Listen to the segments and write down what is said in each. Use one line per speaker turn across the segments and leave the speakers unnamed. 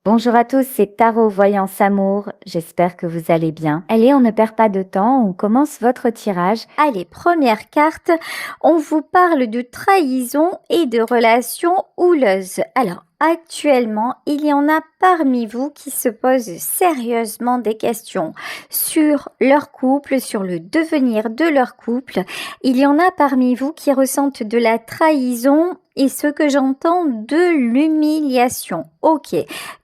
Bonjour à tous, c'est Tarot Voyance Amour, j'espère que vous allez bien. Allez, on ne perd pas de temps, on commence votre tirage.
Allez, première carte, on vous parle de trahison et de relations houleuses. Alors, actuellement, il y en a parmi vous qui se posent sérieusement des questions sur leur couple, sur le devenir de leur couple. Il y en a parmi vous qui ressentent de la trahison et ce que j'entends de l'humiliation. Ok,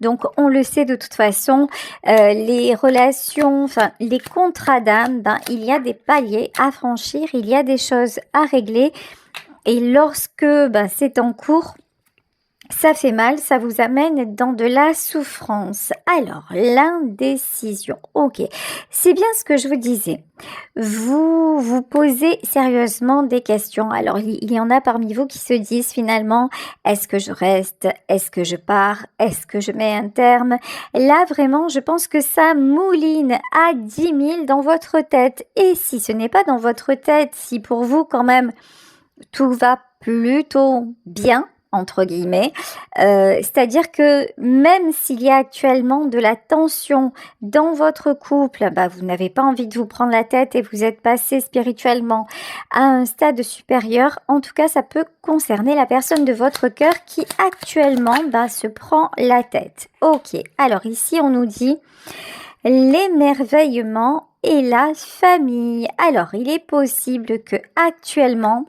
donc on le sait de toute façon, les relations, enfin les contrats d'âme, il y a des paliers à franchir, il y a des choses à régler. Et lorsque c'est en cours, ça fait mal, ça vous amène dans de la souffrance. Alors, l'indécision. Ok, c'est bien ce que je vous disais. Vous vous posez sérieusement des questions. Alors, il y en a parmi vous qui se disent finalement, est-ce que je reste? Est-ce que je pars? Est-ce que je mets un terme? Là, vraiment, je pense que ça mouline à 10 000 dans votre tête. Et si ce n'est pas dans votre tête, si pour vous quand même tout va plutôt bien, entre guillemets, c'est-à-dire que même s'il y a actuellement de la tension dans votre couple, vous n'avez pas envie de vous prendre la tête et vous êtes passé spirituellement à un stade supérieur. En tout cas, ça peut concerner la personne de votre cœur qui actuellement se prend la tête. Ok, alors ici on nous dit l'émerveillement et la famille. Alors, il est possible que actuellement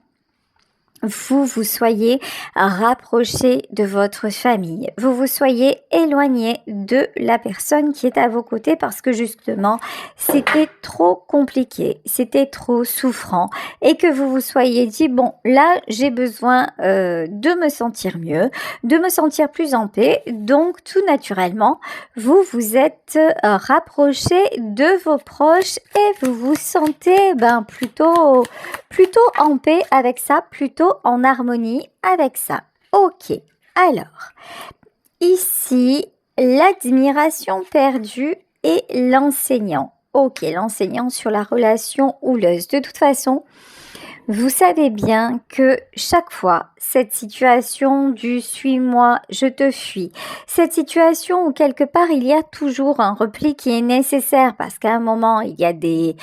vous soyez rapproché de votre famille, vous soyez éloigné de la personne qui est à vos côtés parce que justement c'était trop compliqué, c'était trop souffrant et que vous vous soyez dit bon là j'ai besoin de me sentir mieux, de me sentir plus en paix, donc tout naturellement vous vous êtes rapproché de vos proches et vous vous sentez plutôt en paix avec ça, plutôt en harmonie avec ça. Ok, alors, ici, l'admiration perdue et l'enseignant. Ok, l'enseignant sur la relation houleuse. De toute façon, vous savez bien que chaque fois, cette situation du suis-moi, je te fuis, cette situation où quelque part il y a toujours un repli qui est nécessaire parce qu'à un moment il y a des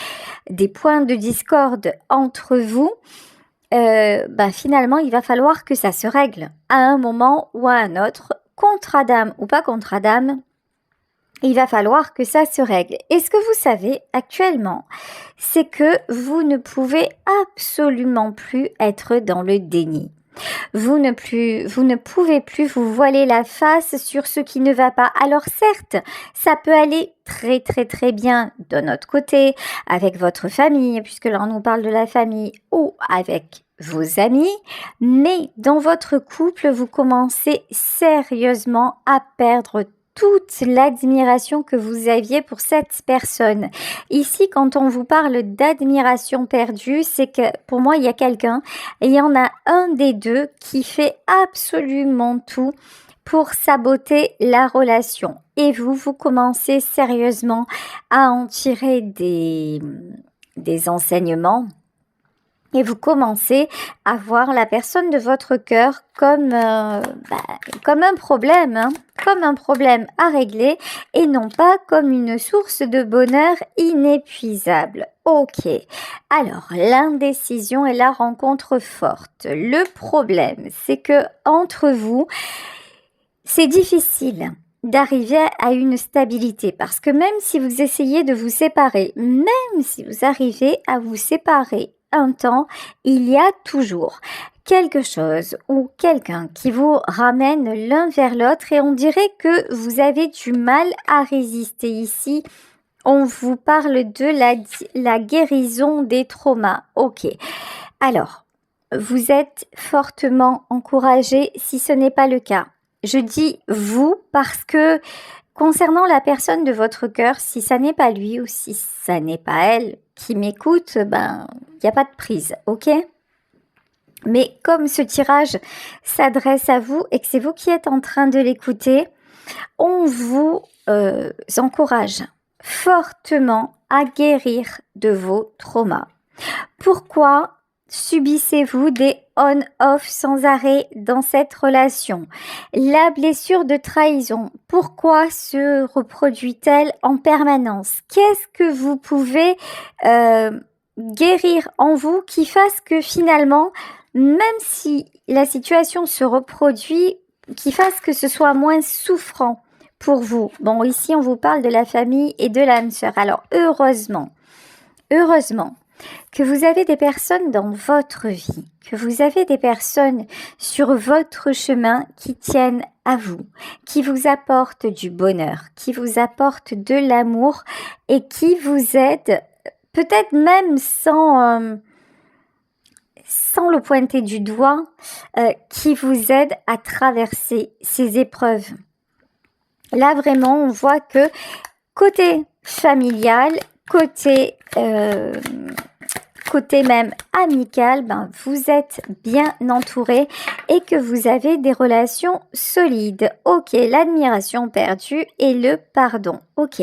points de discorde entre vous, finalement il va falloir que ça se règle à un moment ou à un autre, contrat d'âme ou pas contrat d'âme. Il va falloir que ça se règle. Et ce que vous savez actuellement, c'est que vous ne pouvez absolument plus être dans le déni. Vous ne pouvez plus vous voiler la face sur ce qui ne va pas. Alors certes, ça peut aller très très très bien de notre côté, avec votre famille, puisque là on nous parle de la famille, ou avec vos amis, mais dans votre couple, vous commencez sérieusement à perdre toute l'admiration que vous aviez pour cette personne. Ici, quand on vous parle d'admiration perdue, c'est que pour moi, il y a quelqu'un, et il y en a un des deux qui fait absolument tout pour saboter la relation. Et vous commencez sérieusement à en tirer des enseignements. Et vous commencez à voir la personne de votre cœur comme un problème, comme un problème à régler et non pas comme une source de bonheur inépuisable. Ok, alors l'indécision et la rencontre forte. Le problème, c'est que entre vous, c'est difficile d'arriver à une stabilité parce que même si vous essayez de vous séparer, même si vous arrivez à vous séparer un temps, il y a toujours quelque chose ou quelqu'un qui vous ramène l'un vers l'autre et on dirait que vous avez du mal à résister. Ici, on vous parle de la guérison des traumas. Ok, alors, vous êtes fortement encouragé si ce n'est pas le cas. Je dis vous parce que concernant la personne de votre cœur, si ça n'est pas lui ou si ça n'est pas elle qui m'écoute, il n'y a pas de prise, ok? Mais comme ce tirage s'adresse à vous et que c'est vous qui êtes en train de l'écouter, on vous encourage fortement à guérir de vos traumas. Pourquoi subissez-vous des on-off sans arrêt dans cette relation. La blessure de trahison, pourquoi se reproduit-elle en permanence? Qu'est-ce que vous pouvez guérir en vous qui fasse que finalement, même si la situation se reproduit, qui fasse que ce soit moins souffrant pour vous? Bon, ici, on vous parle de la famille et de l'âme sœur. Alors, heureusement que vous avez des personnes dans votre vie, que vous avez des personnes sur votre chemin qui tiennent à vous, qui vous apportent du bonheur, qui vous apportent de l'amour et qui vous aident, peut-être même sans le pointer du doigt, qui vous aident à traverser ces épreuves. Là, vraiment, on voit que côté familial, côté même amical, vous êtes bien entouré et que vous avez des relations solides. Ok, l'admiration perdue et le pardon. Ok.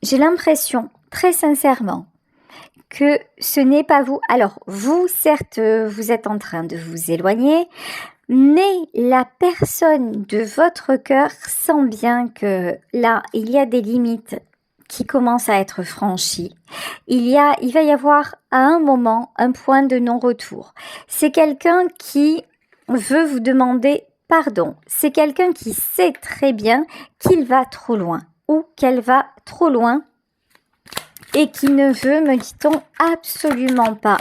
J'ai l'impression, très sincèrement, que ce n'est pas vous. Alors, vous, certes, vous êtes en train de vous éloigner, mais la personne de votre cœur sent bien que là, il y a des limites qui commencent à être franchies. Il va y avoir à un moment un point de non-retour. C'est quelqu'un qui veut vous demander pardon. C'est quelqu'un qui sait très bien qu'il va trop loin ou qu'elle va trop loin et qui ne veut, me dit-on, absolument pas,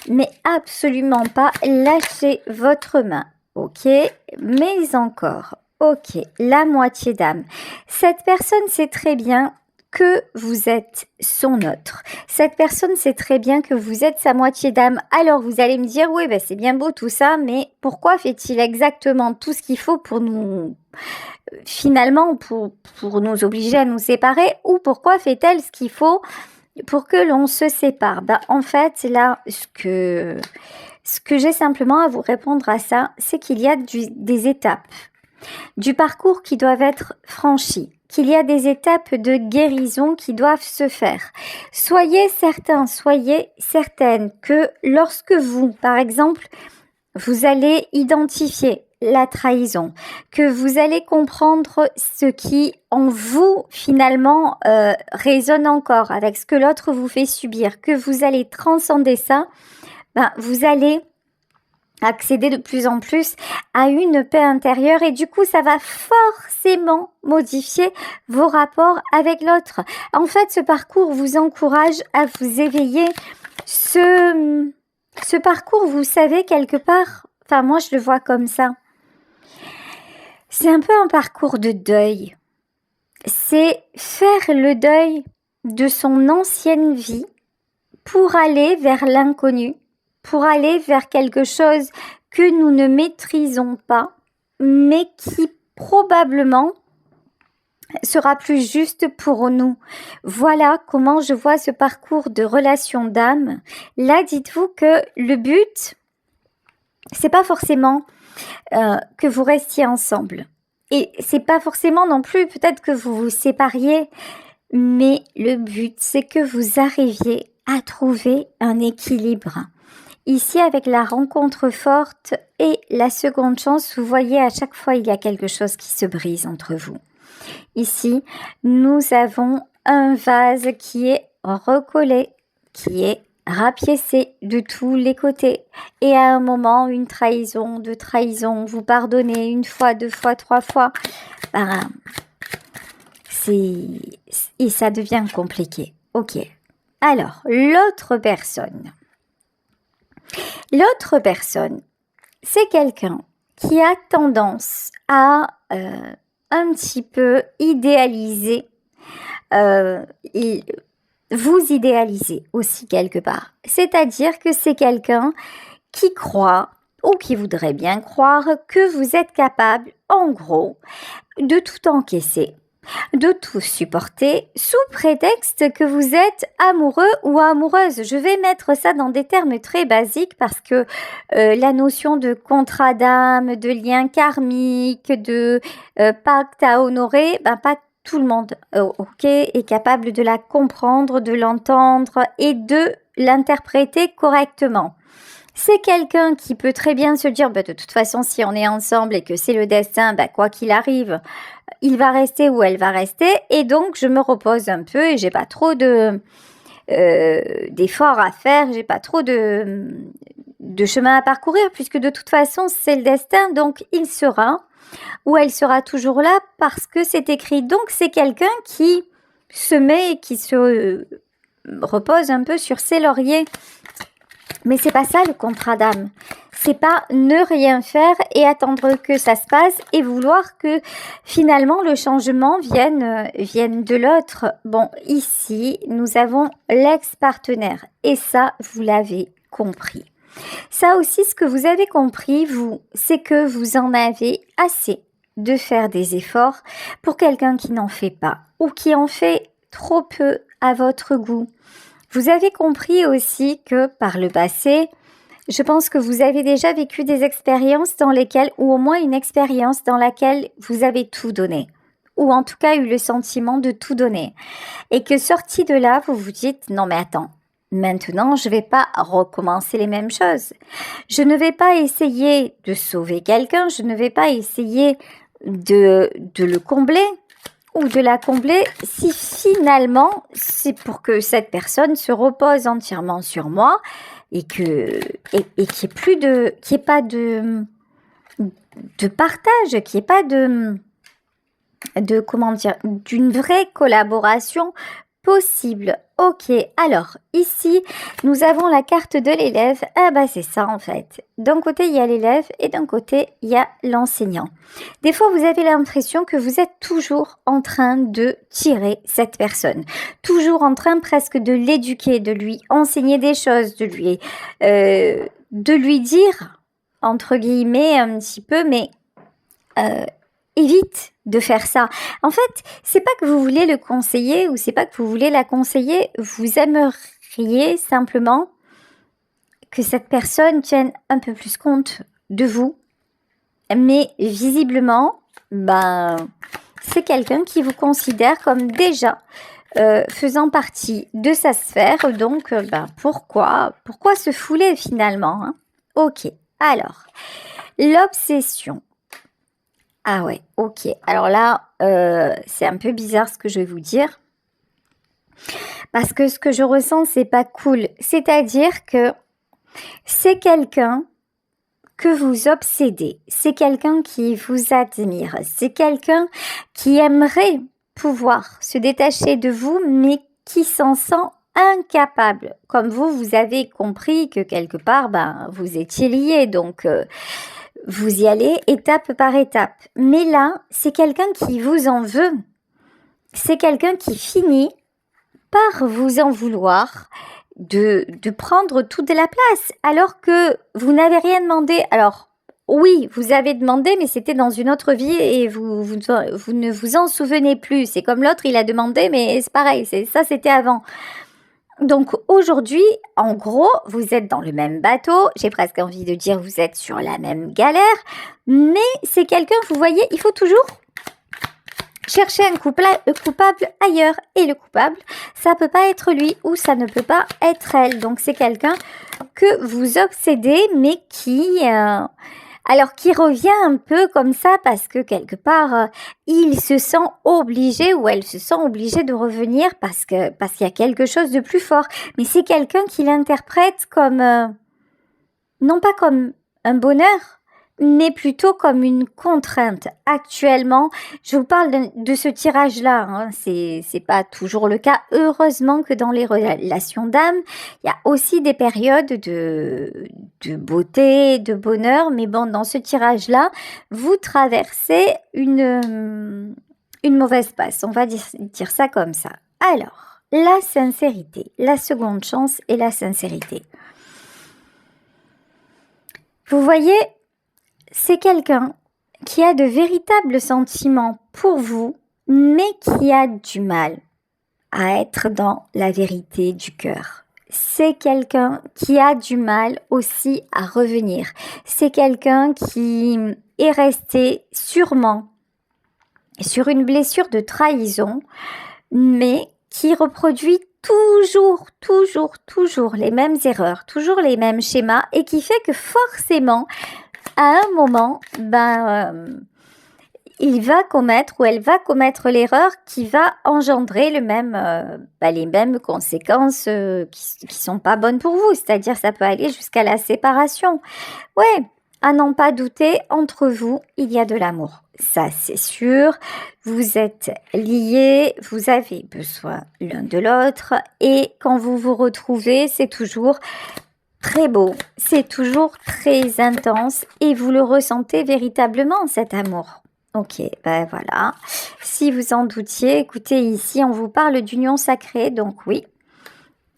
mais absolument pas lâcher votre main. Ok, mais encore, ok, la moitié d'âme. Cette personne sait très bien que vous êtes son autre. Cette personne sait très bien que vous êtes sa moitié d'âme. Alors vous allez me dire, oui, c'est bien beau tout ça, mais pourquoi fait-il exactement tout ce qu'il faut pour nous, finalement, pour nous obliger à nous séparer, ou pourquoi fait-elle ce qu'il faut pour que l'on se sépare? En fait, là, ce que j'ai simplement à vous répondre à ça, c'est qu'il y a des étapes du parcours qui doivent être franchies, qu'il y a des étapes de guérison qui doivent se faire. Soyez certains, soyez certaines que lorsque vous, par exemple, vous allez identifier la trahison, que vous allez comprendre ce qui en vous finalement résonne encore avec ce que l'autre vous fait subir, que vous allez transcender ça, vous allez accéder de plus en plus à une paix intérieure et du coup ça va forcément modifier vos rapports avec l'autre. En fait, ce parcours vous encourage à vous éveiller. Ce parcours, vous savez, quelque part, enfin moi je le vois comme ça, c'est un peu un parcours de deuil. C'est faire le deuil de son ancienne vie pour aller vers l'inconnu, pour aller vers quelque chose que nous ne maîtrisons pas, mais qui probablement sera plus juste pour nous. Voilà comment je vois ce parcours de relation d'âme. Là, dites-vous que le but, c'est pas forcément que vous restiez ensemble. Et c'est pas forcément non plus peut-être que vous vous sépariez, mais le but, c'est que vous arriviez à trouver un équilibre. Ici, avec la rencontre forte et la seconde chance, vous voyez, à chaque fois, il y a quelque chose qui se brise entre vous. Ici, nous avons un vase qui est recollé, qui est rapiécé de tous les côtés. Et à un moment, une trahison, deux trahisons, vous pardonnez une fois, deux fois, trois fois. Et ça devient compliqué. Ok. Alors, l'autre personne, c'est quelqu'un qui a tendance à un petit peu idéaliser, vous idéaliser aussi quelque part. C'est-à-dire que c'est quelqu'un qui croit ou qui voudrait bien croire que vous êtes capable, en gros, de tout encaisser, de tout supporter sous prétexte que vous êtes amoureux ou amoureuse. Je vais mettre ça dans des termes très basiques parce que la notion de contrat d'âme, de lien karmique, de pacte à honorer, pas tout le monde est capable de la comprendre, de l'entendre et de l'interpréter correctement. C'est quelqu'un qui peut très bien se dire, de toute façon, si on est ensemble et que c'est le destin, quoi qu'il arrive, il va rester ou elle va rester. Et donc, je me repose un peu et j'ai pas trop d'efforts à faire, j'ai pas trop de chemin à parcourir, puisque de toute façon, c'est le destin. Donc, il sera ou elle sera toujours là parce que c'est écrit. Donc, c'est quelqu'un qui se met, qui se repose un peu sur ses lauriers. Mais c'est pas ça le contrat d'âme. C'est pas ne rien faire et attendre que ça se passe et vouloir que finalement le changement vienne de l'autre. Bon, ici, nous avons l'ex-partenaire et ça, vous l'avez compris. Ça aussi, ce que vous avez compris, vous, c'est que vous en avez assez de faire des efforts pour quelqu'un qui n'en fait pas ou qui en fait trop peu à votre goût. Vous avez compris aussi que par le passé, je pense que vous avez déjà vécu des expériences dans lesquelles, ou au moins une expérience dans laquelle vous avez tout donné, ou en tout cas eu le sentiment de tout donner. Et que sorti de là, vous vous dites, non mais attends, maintenant je ne vais pas recommencer les mêmes choses. Je ne vais pas essayer de sauver quelqu'un, je ne vais pas essayer de le combler ou de la combler si finalement c'est pour que cette personne se repose entièrement sur moi et que et qu'il n'y ait pas de partage, qu'il n'y ait pas de comment dire, d'une vraie collaboration possible. Ok, alors ici nous avons la carte de l'élève. C'est ça en fait. D'un côté il y a l'élève et d'un côté il y a l'enseignant. Des fois vous avez l'impression que vous êtes toujours en train de tirer cette personne, toujours en train presque de l'éduquer, de lui enseigner des choses, de lui dire entre guillemets un petit peu, mais évite de faire ça. En fait, c'est pas que vous voulez le conseiller ou c'est pas que vous voulez la conseiller, vous aimeriez simplement que cette personne tienne un peu plus compte de vous. Mais visiblement, c'est quelqu'un qui vous considère comme déjà faisant partie de sa sphère. Donc, pourquoi se fouler finalement, hein? Ok, alors, l'obsession. Ah ouais, ok. Alors là, c'est un peu bizarre ce que je vais vous dire. Parce que ce que je ressens, c'est pas cool. C'est-à-dire que c'est quelqu'un que vous obsédez. C'est quelqu'un qui vous admire. C'est quelqu'un qui aimerait pouvoir se détacher de vous, mais qui s'en sent incapable. Comme vous avez compris que quelque part, vous étiez liés. Donc, vous y allez étape par étape. Mais là, c'est quelqu'un qui vous en veut. C'est quelqu'un qui finit par vous en vouloir de prendre toute la place alors que vous n'avez rien demandé. Alors, oui, vous avez demandé, mais c'était dans une autre vie et vous ne vous en souvenez plus. C'est comme l'autre, il a demandé, mais c'est pareil, c'était avant. Donc aujourd'hui, en gros, vous êtes dans le même bateau, j'ai presque envie de dire vous êtes sur la même galère, mais c'est quelqu'un, vous voyez, il faut toujours chercher un coupable ailleurs. Et le coupable, ça peut pas être lui ou ça ne peut pas être elle. Donc c'est quelqu'un que vous obsédez, mais qui revient un peu comme ça parce que quelque part, il se sent obligé ou elle se sent obligée de revenir parce qu'il y a quelque chose de plus fort. Mais c'est quelqu'un qui l'interprète comme, non pas comme un bonheur, mais plutôt comme une contrainte. Actuellement, je vous parle de ce tirage-là, hein. C'est pas toujours le cas. Heureusement que dans les relations d'âme, il y a aussi des périodes de beauté, de bonheur. Mais bon, dans ce tirage-là, vous traversez une mauvaise passe. On va dire ça comme ça. Alors, la sincérité, la seconde chance et la sincérité. Vous voyez, c'est quelqu'un qui a de véritables sentiments pour vous, mais qui a du mal à être dans la vérité du cœur. C'est quelqu'un qui a du mal aussi à revenir. C'est quelqu'un qui est resté sûrement sur une blessure de trahison, mais qui reproduit toujours les mêmes erreurs, toujours les mêmes schémas et qui fait que forcément, à un moment, il va commettre ou elle va commettre l'erreur qui va engendrer les mêmes conséquences qui sont pas bonnes pour vous. C'est-à-dire, ça peut aller jusqu'à la séparation. Ouais, à n'en pas douter, entre vous, il y a de l'amour. Ça, c'est sûr. Vous êtes liés, vous avez besoin l'un de l'autre. Et quand vous vous retrouvez, c'est toujours très beau, c'est toujours très intense et vous le ressentez véritablement, cet amour. Ok, voilà. Si vous en doutiez, écoutez, ici, on vous parle d'union sacrée, donc oui.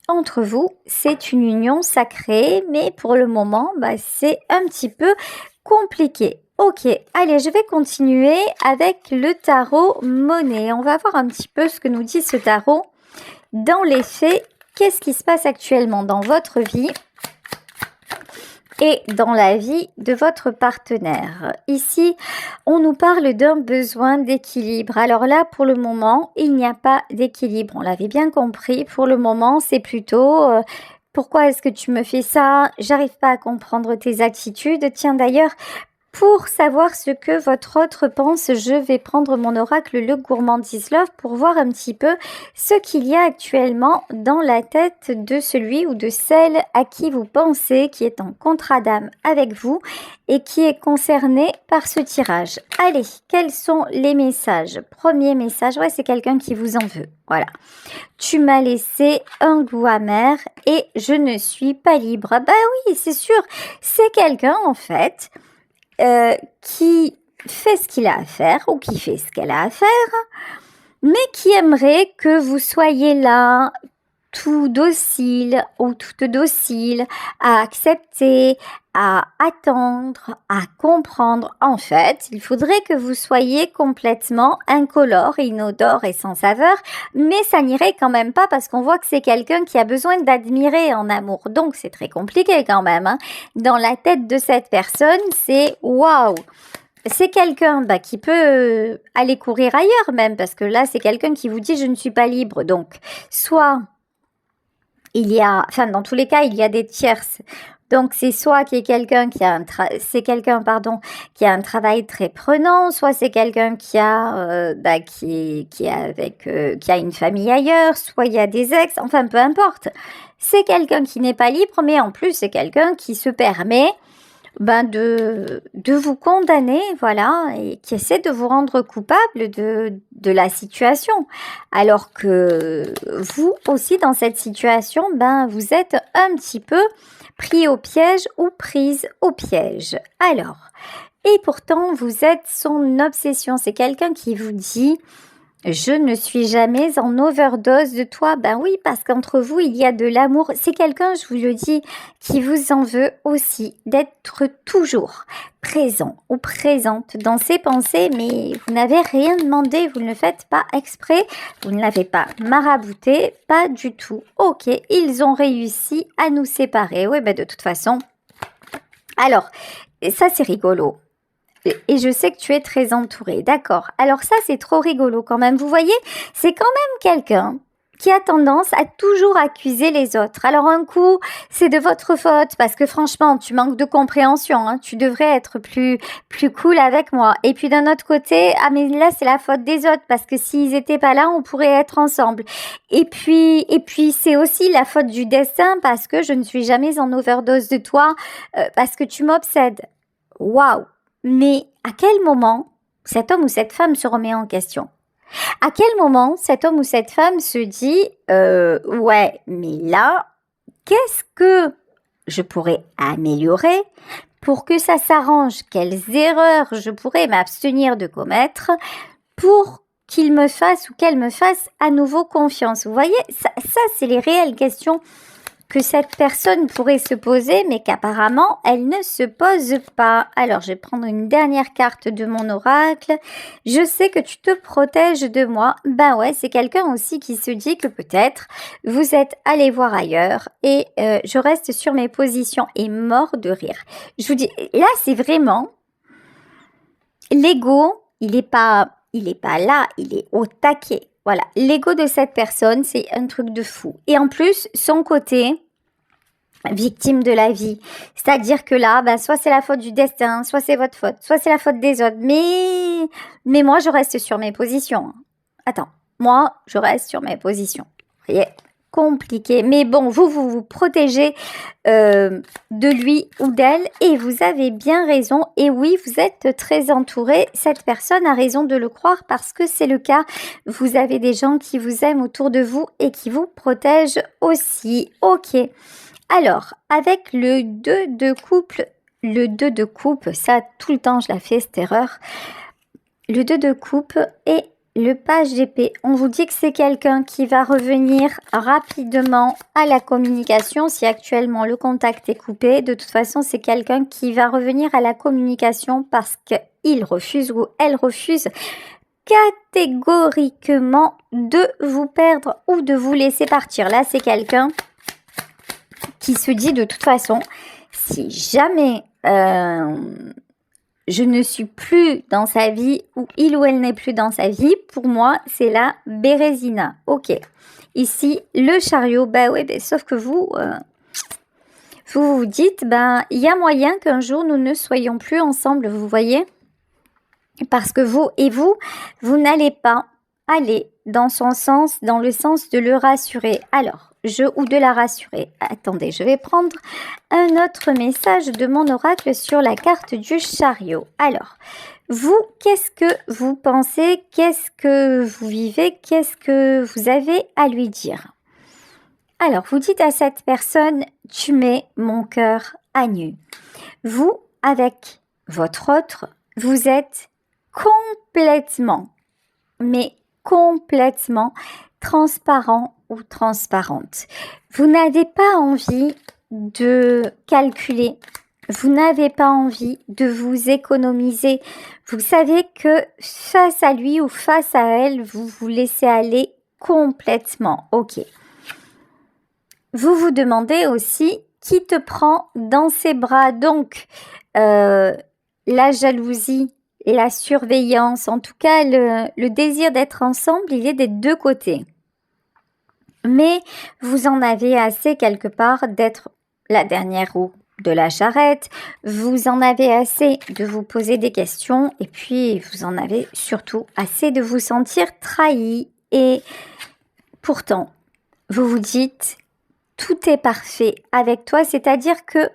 Entre vous, c'est une union sacrée, mais pour le moment, c'est un petit peu compliqué. Ok, allez, je vais continuer avec le tarot monnaie. On va voir un petit peu ce que nous dit ce tarot. Dans les faits, qu'est-ce qui se passe actuellement dans votre vie et dans la vie de votre partenaire. Ici, on nous parle d'un besoin d'équilibre. Alors là, pour le moment, il n'y a pas d'équilibre. On l'avait bien compris. Pour le moment, c'est plutôt pourquoi est-ce que tu me fais ça? J'arrive pas à comprendre tes attitudes. Tiens, d'ailleurs, pour savoir ce que votre autre pense, je vais prendre mon oracle, le gourmandise love, pour voir un petit peu ce qu'il y a actuellement dans la tête de celui ou de celle à qui vous pensez, qui est en contrat d'âme avec vous et qui est concerné par ce tirage. Allez, quels sont les messages? Premier message, ouais, c'est quelqu'un qui vous en veut. Voilà. Tu m'as laissé un goût amer et je ne suis pas libre. Oui, c'est sûr. C'est quelqu'un, en fait, qui fait ce qu'il a à faire ou qui fait ce qu'elle a à faire, mais qui aimerait que vous soyez là, tout docile ou toute docile, à accepter, à attendre, à comprendre. En fait, il faudrait que vous soyez complètement incolore, inodore et sans saveur, mais ça n'irait quand même pas parce qu'on voit que c'est quelqu'un qui a besoin d'admirer en amour. Donc, c'est très compliqué quand même, hein. Dans la tête de cette personne, c'est waouh! C'est quelqu'un qui peut aller courir ailleurs même, parce que là, c'est quelqu'un qui vous dit « je ne suis pas libre ». Donc, soit il y a, dans tous les cas, il y a des tierces. Donc, c'est soit qui est quelqu'un qui a qui a un travail très prenant, soit c'est quelqu'un qui a qui a une famille ailleurs, soit il y a des ex, enfin peu importe. C'est quelqu'un qui n'est pas libre, mais en plus c'est quelqu'un qui se permet de vous condamner, voilà, et qui essaie de vous rendre coupable de la situation. Alors que vous aussi, dans cette situation, vous êtes un petit peu pris au piège ou prise au piège. Alors, et pourtant, vous êtes son obsession. C'est quelqu'un qui vous dit « je ne suis jamais en overdose de toi ». Oui, parce qu'entre vous, il y a de l'amour. C'est quelqu'un, je vous le dis, qui vous en veut aussi d'être toujours présent ou présente dans ses pensées, mais vous n'avez rien demandé, vous ne le faites pas exprès, vous ne l'avez pas marabouté, pas du tout. Ok, ils ont réussi à nous séparer. Oui, de toute façon. Alors, ça c'est rigolo. Et je sais que tu es très entouré, d'accord. Alors ça, c'est trop rigolo quand même. Vous voyez, c'est quand même quelqu'un qui a tendance à toujours accuser les autres. Alors un coup, c'est de votre faute parce que franchement, tu manques de compréhension. Hein. Tu devrais être plus cool avec moi. Et puis d'un autre côté, ah mais là, c'est la faute des autres parce que s'ils étaient pas là, on pourrait être ensemble. Et puis c'est aussi la faute du destin parce que je ne suis jamais en overdose de toi parce que tu m'obsèdes. Waouh! Mais à quel moment cet homme ou cette femme se remet en question? À quel moment cet homme ou cette femme se dit ouais, mais là, qu'est-ce que je pourrais améliorer pour que ça s'arrange? Quelles erreurs je pourrais m'abstenir de commettre pour qu'il me fasse ou qu'elle me fasse à nouveau confiance? Vous voyez, ça c'est les réelles questions que cette personne pourrait se poser, mais qu'apparemment, elle ne se pose pas. Alors, je vais prendre une dernière carte de mon oracle. Je sais que tu te protèges de moi. Ouais, c'est quelqu'un aussi qui se dit que peut-être vous êtes allé voir ailleurs et je reste sur mes positions et mort de rire. Je vous dis, là, c'est vraiment l'ego, il est pas là, il est au taquet. Voilà, l'ego de cette personne, c'est un truc de fou. Et en plus, son côté victime de la vie. C'est-à-dire que là, soit c'est la faute du destin, soit c'est votre faute, soit c'est la faute des autres. Mais moi, je reste sur mes positions. Attends, moi, je reste sur mes positions. Vous voyez, compliqué. Mais bon, vous protégez de lui ou d'elle et vous avez bien raison. Et oui, vous êtes très entouré. Cette personne a raison de le croire parce que c'est le cas. Vous avez des gens qui vous aiment autour de vous et qui vous protègent aussi. Ok. Alors, avec le 2 de coupe, ça tout le temps je la fais cette erreur, le 2 de coupe et le page d'épée, on vous dit que c'est quelqu'un qui va revenir rapidement à la communication. Si actuellement le contact est coupé, de toute façon c'est quelqu'un qui va revenir à la communication parce qu'il refuse ou elle refuse catégoriquement de vous perdre ou de vous laisser partir. Là c'est quelqu'un qui se dit de toute façon, si jamais je ne suis plus dans sa vie ou il ou elle n'est plus dans sa vie, pour moi, c'est la Bérésina. Ok. Ici, le chariot, sauf que vous vous dites, il y a moyen qu'un jour nous ne soyons plus ensemble, vous voyez? Parce que vous n'allez pas aller dans son sens, dans le sens de le rassurer. Alors, ou de la rassurer. Attendez, je vais prendre un autre message de mon oracle sur la carte du chariot. Alors, vous, qu'est-ce que vous pensez? Qu'est-ce que vous vivez? Qu'est-ce que vous avez à lui dire? Alors, vous dites à cette personne, tu mets mon cœur à nu. Vous, avec votre autre, vous êtes complètement, mais complètement transparent ou transparente. Vous n'avez pas envie de calculer. Vous n'avez pas envie de vous économiser. Vous savez que face à lui ou face à elle, vous vous laissez aller complètement. Ok. Vous vous demandez aussi qui te prend dans ses bras. Donc, la jalousie, la surveillance, en tout cas le désir d'être ensemble, il est des deux côtés. Mais vous en avez assez quelque part d'être la dernière roue de la charrette, vous en avez assez de vous poser des questions et puis vous en avez surtout assez de vous sentir trahi. Et pourtant, vous vous dites, tout est parfait avec toi, c'est-à-dire que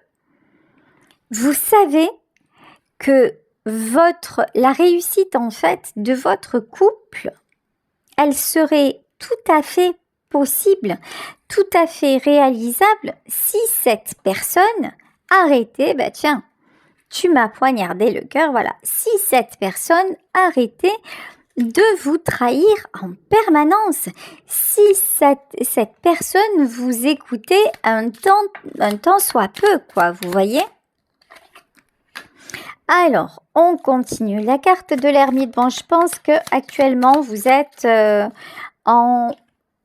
vous savez que la réussite en fait de votre couple, elle serait tout à fait possible, tout à fait réalisable si cette personne arrêtait, tiens, tu m'as poignardé le cœur, voilà, si cette personne arrêtait de vous trahir en permanence, si cette personne vous écoutait un temps soit peu, quoi, vous voyez? Alors, on continue. La carte de l'ermite. Bon, je pense que actuellement vous êtes en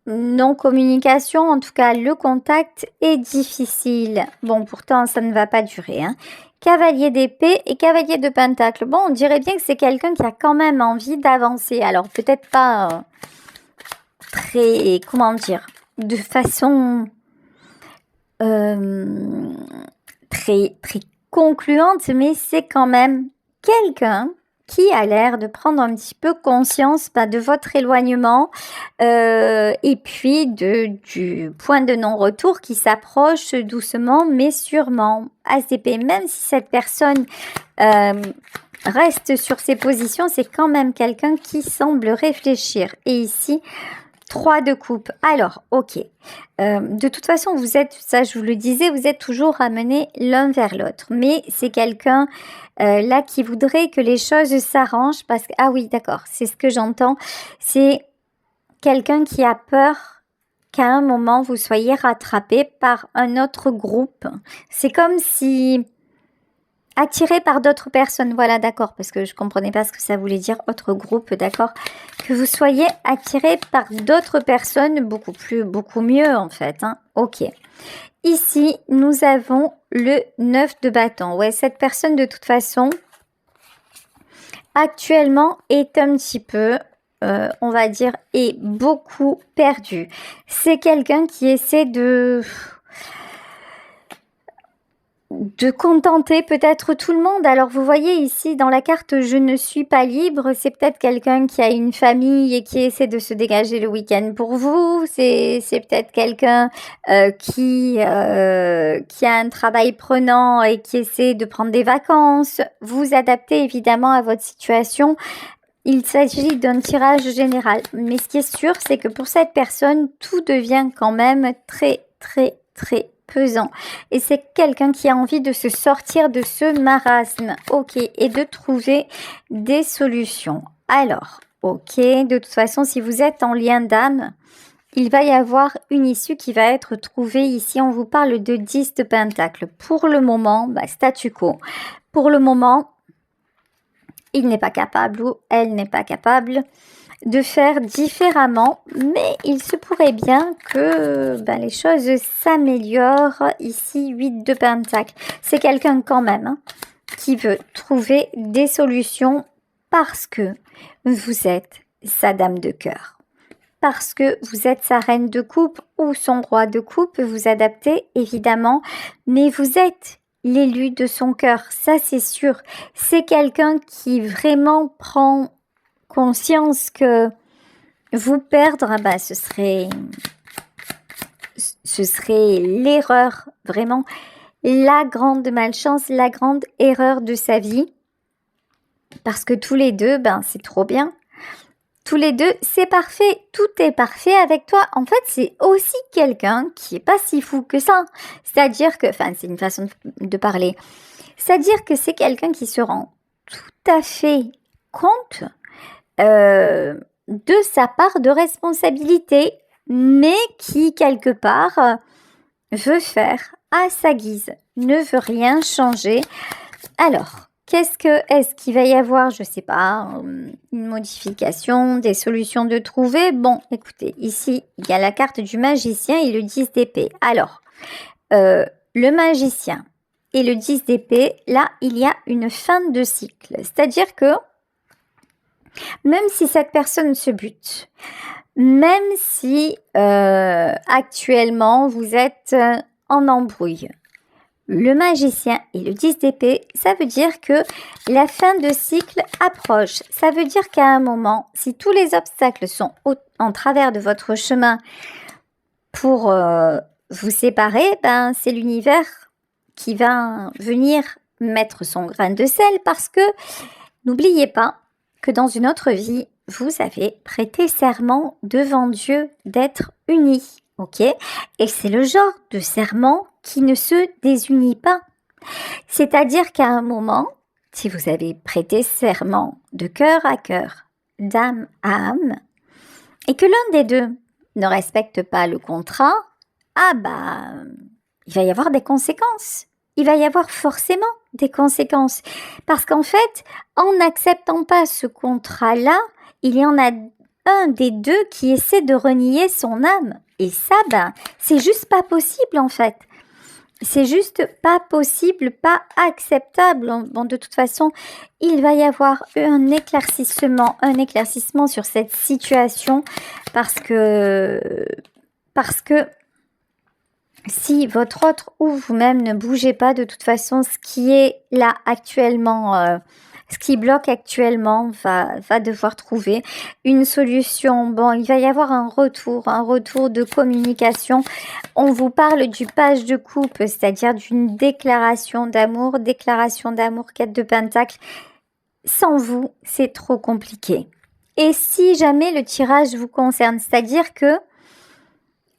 non-communication. En tout cas, le contact est difficile. Bon, pourtant, ça ne va pas durer. Cavalier d'épée et cavalier de pentacle. Bon, on dirait bien que c'est quelqu'un qui a quand même envie d'avancer. Alors, peut-être pas très, comment dire, de façon très, très concluante, mais c'est quand même quelqu'un qui a l'air de prendre un petit peu conscience de votre éloignement et puis du point de non-retour qui s'approche doucement mais sûrement. ACP, même si cette personne reste sur ses positions, c'est quand même quelqu'un qui semble réfléchir. Et ici, 3 de coupe. Alors, ok. De toute façon, vous êtes, ça je vous le disais, vous êtes toujours ramenés l'un vers l'autre. Mais c'est quelqu'un là qui voudrait que les choses s'arrangent parce que, ah oui, d'accord, c'est ce que j'entends. C'est quelqu'un qui a peur qu'à un moment, vous soyez rattrapé par un autre groupe. C'est comme si... attiré par d'autres personnes, voilà, d'accord, parce que je comprenais pas ce que ça voulait dire, autre groupe, d'accord, que vous soyez attiré par d'autres personnes, beaucoup mieux en fait, ok. Ici, nous avons le 9 de bâton, ouais, cette personne de toute façon, actuellement est un petit peu on va dire, est beaucoup perdu. C'est quelqu'un qui essaie de contenter peut-être tout le monde. Alors vous voyez ici dans la carte je ne suis pas libre, c'est peut-être quelqu'un qui a une famille et qui essaie de se dégager le week-end pour vous, c'est peut-être quelqu'un qui a un travail prenant et qui essaie de prendre des vacances. Vous adaptez évidemment à votre situation. Il s'agit d'un tirage général, mais ce qui est sûr, c'est que pour cette personne, tout devient quand même très, très, très pesant. Et c'est quelqu'un qui a envie de se sortir de ce marasme, ok, et de trouver des solutions. Alors, ok, de toute façon, si vous êtes en lien d'âme, il va y avoir une issue qui va être trouvée ici. On vous parle de 10 de pentacles. Pour le moment, statu quo. Pour le moment, il n'est pas capable ou elle n'est pas capable de faire différemment, mais il se pourrait bien que les choses s'améliorent. Ici, 8 de pentacles. C'est quelqu'un quand même qui veut trouver des solutions parce que vous êtes sa dame de cœur. Parce que vous êtes sa reine de coupe ou son roi de coupe, vous adaptez évidemment, mais vous êtes l'élu de son cœur, ça c'est sûr. C'est quelqu'un qui vraiment prend conscience que vous perdre, ce serait l'erreur, vraiment la grande malchance, la grande erreur de sa vie. Parce que tous les deux, c'est trop bien. Tous les deux, c'est parfait, tout est parfait avec toi. En fait, c'est aussi quelqu'un qui est pas si fou que ça. C'est-à-dire que, c'est une façon de parler. C'est-à-dire que c'est quelqu'un qui se rend tout à fait compte de sa part de responsabilité, mais qui, quelque part, veut faire à sa guise, ne veut rien changer. Alors, est-ce qu'il va y avoir, je sais pas, une modification, des solutions de trouver? Bon, écoutez, ici, il y a la carte du magicien et le 10 d'épée. Alors, le magicien et le 10 d'épée, là, il y a une fin de cycle. C'est-à-dire que, même si cette personne se bute, même si actuellement vous êtes en embrouille, le magicien et le 10 d'épée, ça veut dire que la fin de cycle approche. Ça veut dire qu'à un moment, si tous les obstacles sont en travers de votre chemin pour vous séparer, c'est l'univers qui va venir mettre son grain de sel parce que n'oubliez pas que dans une autre vie, vous avez prêté serment devant Dieu d'être unis, ok? Et c'est le genre de serment qui ne se désunit pas. C'est-à-dire qu'à un moment, si vous avez prêté serment de cœur à cœur, d'âme à âme, et que l'un des deux ne respecte pas le contrat, il va y avoir des conséquences. Il va y avoir forcément des conséquences. Parce qu'en fait, en n'acceptant pas ce contrat-là, il y en a un des deux qui essaie de renier son âme. Et ça, c'est juste pas possible en fait. C'est juste pas possible, pas acceptable. Bon, de toute façon, il va y avoir un éclaircissement sur cette situation parce que si votre autre ou vous-même ne bougez pas, de toute façon, ce qui est là actuellement, ce qui bloque actuellement va devoir trouver une solution. Bon, il va y avoir un retour de communication. On vous parle du page de coupe, c'est-à-dire d'une déclaration d'amour, 4 de pentacle. Sans vous, c'est trop compliqué. Et si jamais le tirage vous concerne, c'est-à-dire que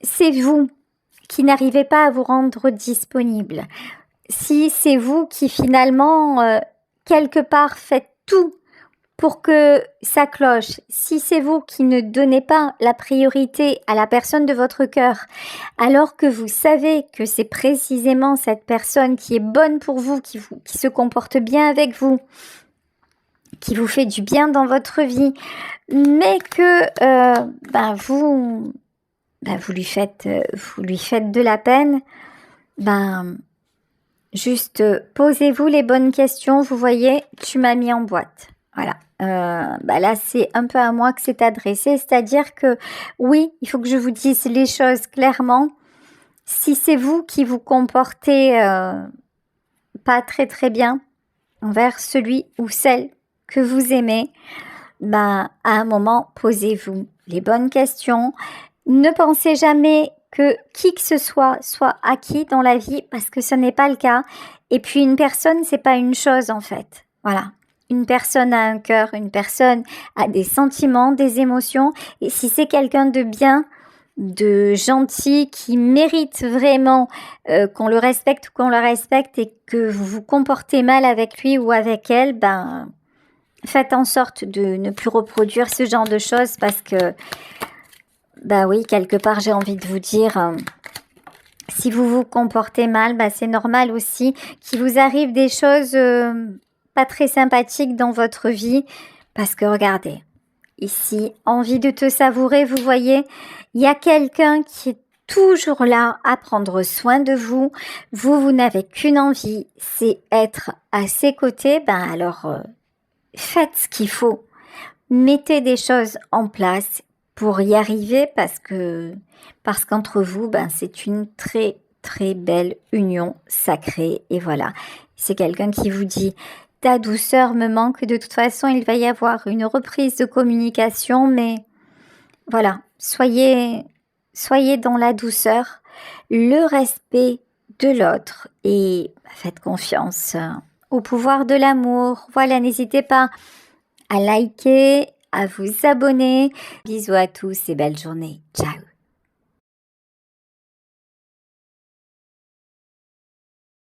c'est vous qui n'arrivez pas à vous rendre disponible, si c'est vous qui finalement, quelque part, faites tout pour que ça cloche, si c'est vous qui ne donnez pas la priorité à la personne de votre cœur, alors que vous savez que c'est précisément cette personne qui est bonne pour vous, qui se comporte bien avec vous, qui vous fait du bien dans votre vie, mais que vous lui faites de la peine, juste posez-vous les bonnes questions. Vous voyez, tu m'as mis en boîte. Voilà. Là, c'est un peu à moi que c'est adressé, c'est-à-dire que oui, il faut que je vous dise les choses clairement. Si c'est vous qui vous comportez pas très très bien envers celui ou celle que vous aimez, à un moment, posez-vous les bonnes questions. Ne pensez jamais que qui que ce soit acquis dans la vie, parce que ce n'est pas le cas. Et puis une personne, c'est pas une chose en fait. Voilà. Une personne a un cœur, une personne a des sentiments, des émotions. Et si c'est quelqu'un de bien, de gentil, qui mérite vraiment qu'on le respecte ou qu'on la respecte et que vous vous comportez mal avec lui ou avec elle, faites en sorte de ne plus reproduire ce genre de choses parce que, oui, quelque part, j'ai envie de vous dire, si vous vous comportez mal, c'est normal aussi qu'il vous arrive des choses pas très sympathiques dans votre vie parce que regardez, ici, envie de te savourer, vous voyez, il y a quelqu'un qui est toujours là à prendre soin de vous. Vous n'avez qu'une envie, c'est être à ses côtés. Alors, faites ce qu'il faut. Mettez des choses en place pour y arriver parce qu'entre vous, c'est une très très belle union sacrée. Et voilà, c'est quelqu'un qui vous dit ta douceur me manque. De toute façon, il va y avoir une reprise de communication, mais voilà, soyez dans la douceur, le respect de l'autre et faites confiance au pouvoir de l'amour. Voilà, n'hésitez pas à liker, à vous abonner. Bisous à tous et belle journée. Ciao.